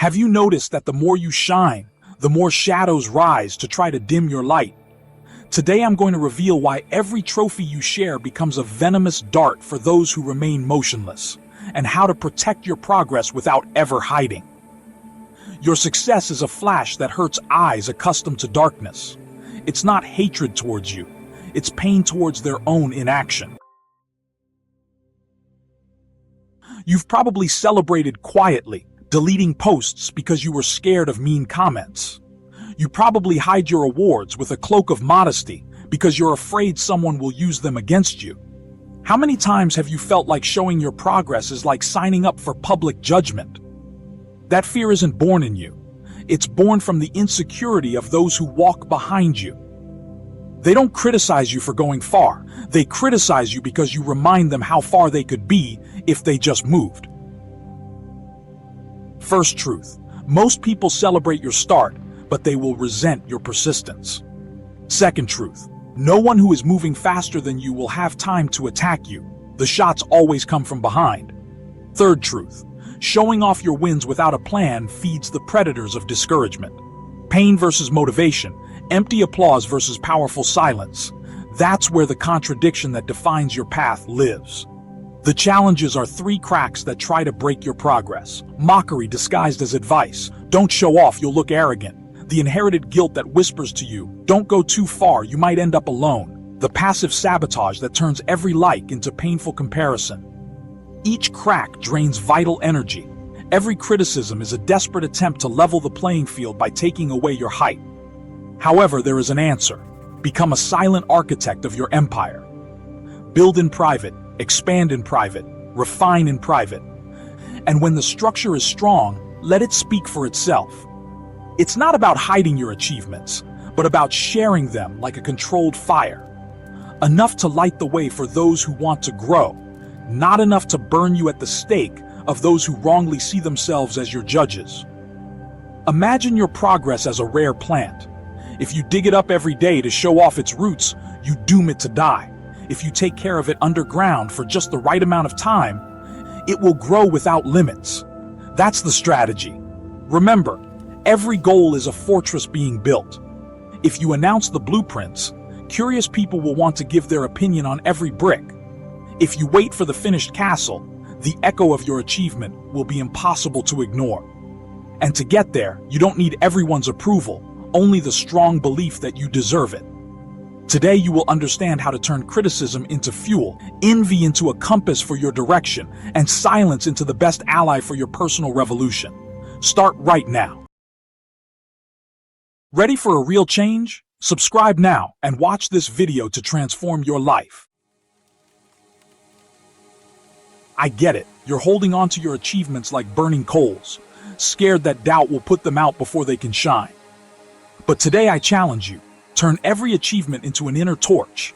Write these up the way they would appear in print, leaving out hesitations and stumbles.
Have you noticed that the more you shine, the more shadows rise to try to dim your light? Today I'm going to reveal why every trophy you share becomes a venomous dart for those who remain motionless, and how to protect your progress without ever hiding. Your success is a flash that hurts eyes accustomed to darkness. It's not hatred towards you, it's pain towards their own inaction. You've probably celebrated quietly, deleting posts because you were scared of mean comments. You probably hide your awards with a cloak of modesty because you're afraid someone will use them against you. How many times have you felt like showing your progress is like signing up for public judgment? That fear isn't born in you. It's born from the insecurity of those who walk behind you. They don't criticize you for going far. They criticize you because you remind them how far they could be if they just moved. First truth: most people celebrate your start, but they will resent your persistence. Second truth: no one who is moving faster than you will have time to attack you. The shots always come from behind. Third truth: showing off your wins without a plan feeds the predators of discouragement. Pain versus motivation, empty applause versus powerful silence. That's where the contradiction that defines your path lives. The challenges are three cracks that try to break your progress. Mockery disguised as advice. Don't show off, you'll look arrogant. The inherited guilt that whispers to you, don't go too far, you might end up alone. The passive sabotage that turns every like into painful comparison. Each crack drains vital energy. Every criticism is a desperate attempt to level the playing field by taking away your height. However, there is an answer. Become a silent architect of your empire. Build in private, expand in private, refine in private. And when the structure is strong, let it speak for itself. It's not about hiding your achievements, but about sharing them like a controlled fire. Enough to light the way for those who want to grow, not enough to burn you at the stake of those who wrongly see themselves as your judges. Imagine your progress as a rare plant. If you dig it up every day to show off its roots, you doom it to die. If you take care of it underground for just the right amount of time, it will grow without limits. That's the strategy. Remember, every goal is a fortress being built. If you announce the blueprints, curious people will want to give their opinion on every brick. If you wait for the finished castle, the echo of your achievement will be impossible to ignore. And to get there, you don't need everyone's approval, only the strong belief that you deserve it. Today you will understand how to turn criticism into fuel, envy into a compass for your direction, and silence into the best ally for your personal revolution. Start right now. Ready for a real change? Subscribe now and watch this video to transform your life. I get it. You're holding on to your achievements like burning coals, scared that doubt will put them out before they can shine. But today I challenge you. Turn every achievement into an inner torch,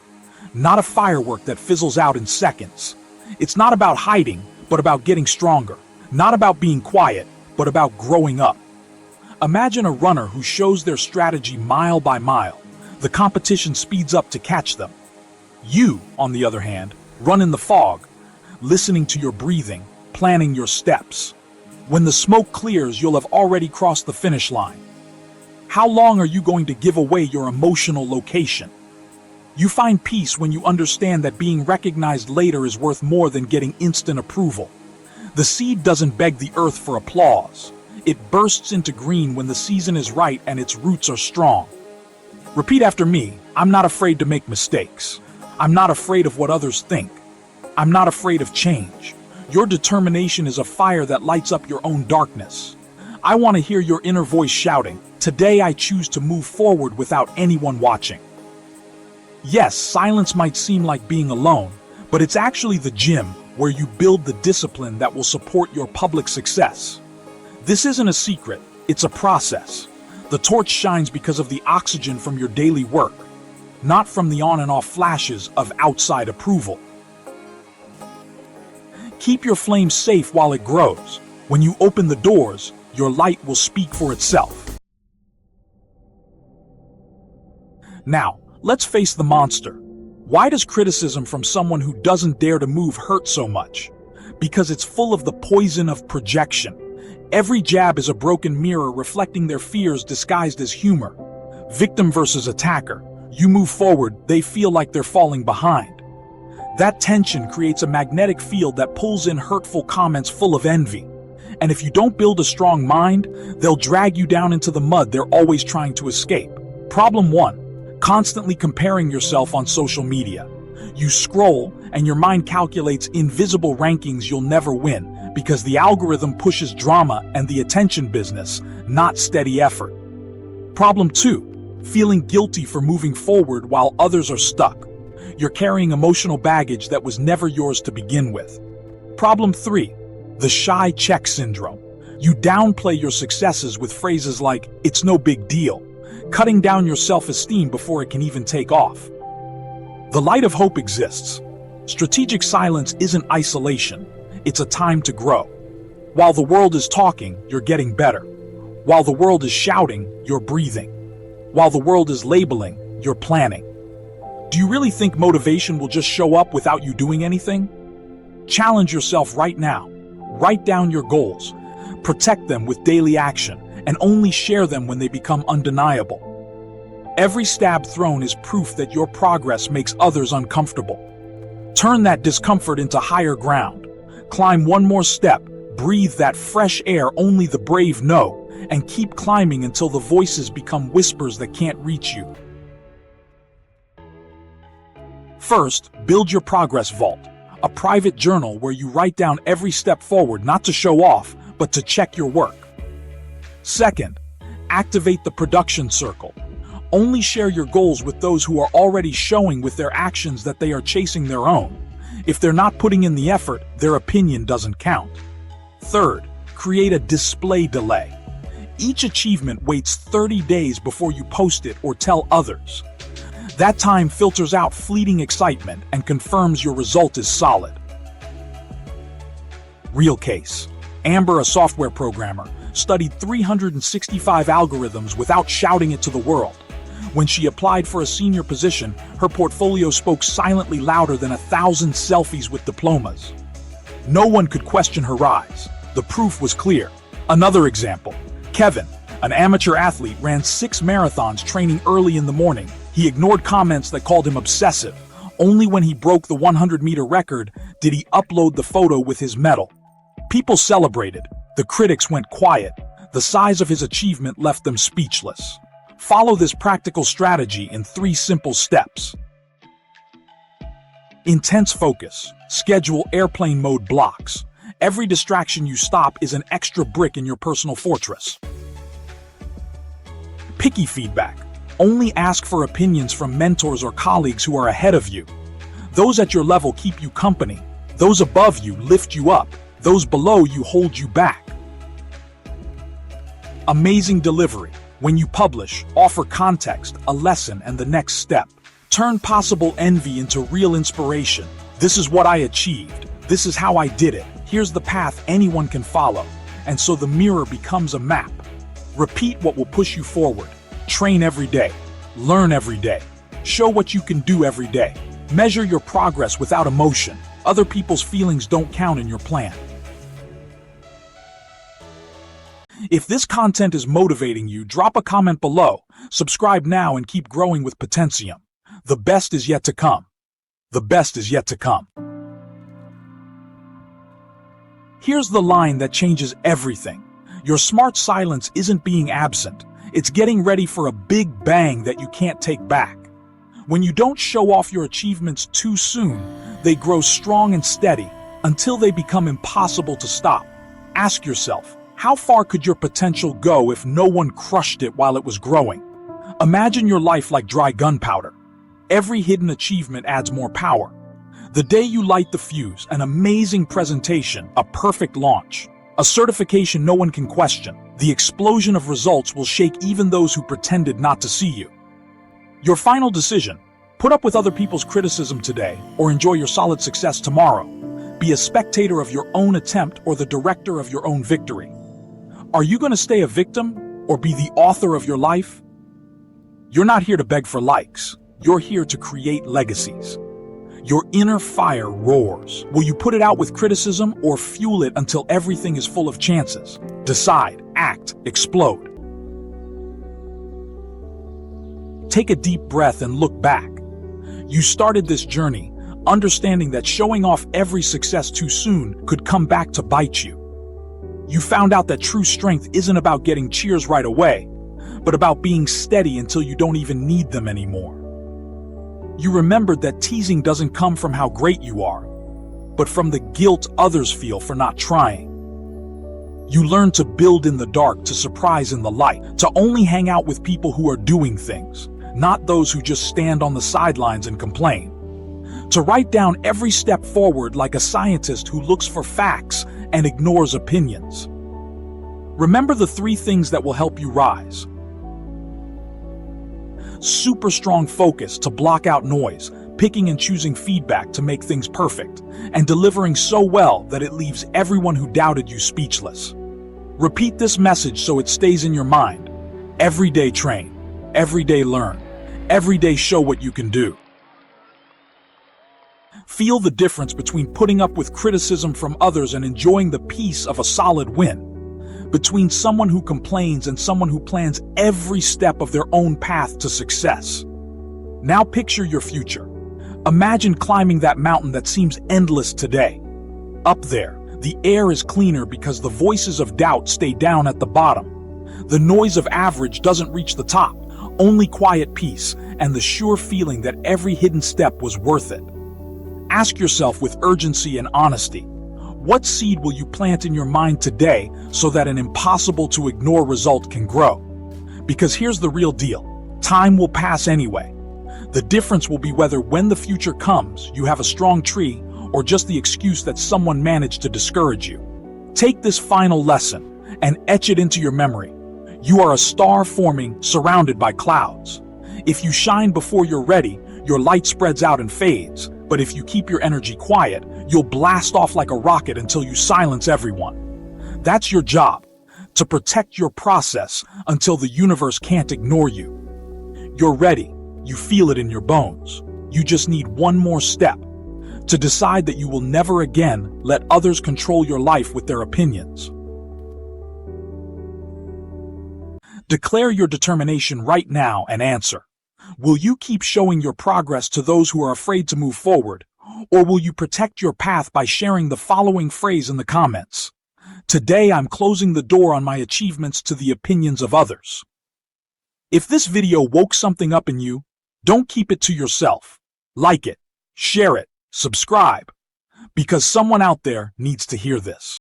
not a firework that fizzles out in seconds. It's not about hiding, but about getting stronger. Not about being quiet, but about growing up. Imagine a runner who shows their strategy mile by mile. The competition speeds up to catch them. You, on the other hand, run in the fog, listening to your breathing, planning your steps. When the smoke clears, you'll have already crossed the finish line. How long are you going to give away your emotional location? You find peace when you understand that being recognized later is worth more than getting instant approval. The seed doesn't beg the earth for applause. It bursts into green when the season is right and its roots are strong. Repeat after me. I'm not afraid to make mistakes. I'm not afraid of what others think. I'm not afraid of change. Your determination is a fire that lights up your own darkness. I want to hear your inner voice shouting, "Today I choose to move forward without anyone watching." Yes, silence might seem like being alone, but it's actually the gym where you build the discipline that will support your public success. This isn't a secret, it's a process. The torch shines because of the oxygen from your daily work, not from the on and off flashes of outside approval. Keep your flame safe while it grows. When you open the doors, your light will speak for itself. Now, let's face the monster. Why does criticism from someone who doesn't dare to move hurt so much? Because it's full of the poison of projection. Every jab is a broken mirror reflecting their fears disguised as humor. Victim versus attacker. You move forward, they feel like they're falling behind. That tension creates a magnetic field that pulls in hurtful comments full of envy. And if you don't build a strong mind, they'll drag you down into the mud they're always trying to escape. Problem 1. Constantly comparing yourself on social media. You scroll, and your mind calculates invisible rankings you'll never win, because the algorithm pushes drama and the attention business, not steady effort. Problem 2. Feeling guilty for moving forward while others are stuck. You're carrying emotional baggage that was never yours to begin with. Problem 3. The shy check syndrome. You downplay your successes with phrases like, "It's no big deal," cutting down your self-esteem before it can even take off. The light of hope exists. Strategic silence isn't isolation. It's a time to grow. While the world is talking, you're getting better. While the world is shouting, you're breathing. While the world is labeling, you're planning. Do you really think motivation will just show up without you doing anything? Challenge yourself right now. Write down your goals. Protect them with daily action, and only share them when they become undeniable. Every stab thrown is proof that your progress makes others uncomfortable. Turn that discomfort into higher ground. Climb one more step, breathe that fresh air only the brave know, and keep climbing until the voices become whispers that can't reach you. First, build your progress vault, a private journal where you write down every step forward, not to show off, but to check your work. Second, activate the production circle. Only share your goals with those who are already showing with their actions that they are chasing their own. If they're not putting in the effort, their opinion doesn't count. Third, create a display delay. Each achievement waits 30 days before you post it or tell others. That time filters out fleeting excitement and confirms your result is solid. Real case. Amber, a software programmer, studied 365 algorithms without shouting it to the world. When she applied for a senior position, her portfolio spoke silently louder than 1,000 selfies with diplomas. No one could question her rise. The proof was clear. Another example. Kevin, an amateur athlete, ran 6 marathons training early in the morning. He ignored comments that called him obsessive. Only when he broke the 100-meter record did he upload the photo with his medal. People celebrated. The critics went quiet. The size of his achievement left them speechless. Follow this practical strategy in 3 simple steps. Intense focus. Schedule airplane mode blocks. Every distraction you stop is an extra brick in your personal fortress. Picky feedback. Only ask for opinions from mentors or colleagues who are ahead of you. Those at your level keep you company. Those above you lift you up. Those below you hold you back. Amazing delivery. When you publish, offer context, a lesson, and the next step. Turn possible envy into real inspiration. This is what I achieved. This is how I did it. Here's the path anyone can follow. And so the mirror becomes a map. Repeat what will push you forward. Train every day. Learn every day. Show what you can do every day. Measure your progress without emotion. Other people's feelings don't count in your plan. If this content is motivating you, drop a comment below. Subscribe now and keep growing with Potentium. The best is yet to come. The best is yet to come. Here's the line that changes everything. Your smart silence isn't being absent. It's getting ready for a big bang that you can't take back. When you don't show off your achievements too soon, they grow strong and steady until they become impossible to stop. Ask yourself, how far could your potential go if no one crushed it while it was growing? Imagine your life like dry gunpowder. Every hidden achievement adds more power. The day you light the fuse, an amazing presentation, a perfect launch, a certification no one can question, the explosion of results will shake even those who pretended not to see you. Your final decision: put up with other people's criticism today or enjoy your solid success tomorrow. Be a spectator of your own attempt or the director of your own victory. Are you going to stay a victim or be the author of your life? You're not here to beg for likes. You're here to create legacies. Your inner fire roars. Will you put it out with criticism or fuel it until everything is full of chances? Decide, act, explode. Take a deep breath and look back. You started this journey, understanding that showing off every success too soon could come back to bite you. You found out that true strength isn't about getting cheers right away, but about being steady until you don't even need them anymore. You remembered that teasing doesn't come from how great you are, but from the guilt others feel for not trying. You learned to build in the dark, to surprise in the light, to only hang out with people who are doing things, not those who just stand on the sidelines and complain. To write down every step forward like a scientist who looks for facts and ignores opinions. Remember the 3 things that will help you rise. Super strong focus to block out noise, picking and choosing feedback to make things perfect, and delivering so well that it leaves everyone who doubted you speechless. Repeat this message so it stays in your mind. Every day train, every day learn, every day show what you can do. Feel the difference between putting up with criticism from others and enjoying the peace of a solid win. Between someone who complains and someone who plans every step of their own path to success. Now picture your future. Imagine climbing that mountain that seems endless today. Up there, the air is cleaner because the voices of doubt stay down at the bottom. The noise of average doesn't reach the top, only quiet peace and the sure feeling that every hidden step was worth it. Ask yourself with urgency and honesty, what seed will you plant in your mind today so that an impossible to ignore result can grow? Because here's the real deal. Time will pass anyway. The difference will be whether when the future comes, you have a strong tree or just the excuse that someone managed to discourage you. Take this final lesson and etch it into your memory. You are a star forming, surrounded by clouds. If you shine before you're ready, your light spreads out and fades. But if you keep your energy quiet, you'll blast off like a rocket until you silence everyone. That's your job, to protect your process until the universe can't ignore you. You're ready. You feel it in your bones. You just need one more step, to decide that you will never again let others control your life with their opinions. Declare your determination right now and answer. Will you keep showing your progress to those who are afraid to move forward, or will you protect your path by sharing the following phrase in the comments? Today I'm closing the door on my achievements to the opinions of others. If this video woke something up in you, don't keep it to yourself. Like it, share it, subscribe, because someone out there needs to hear this.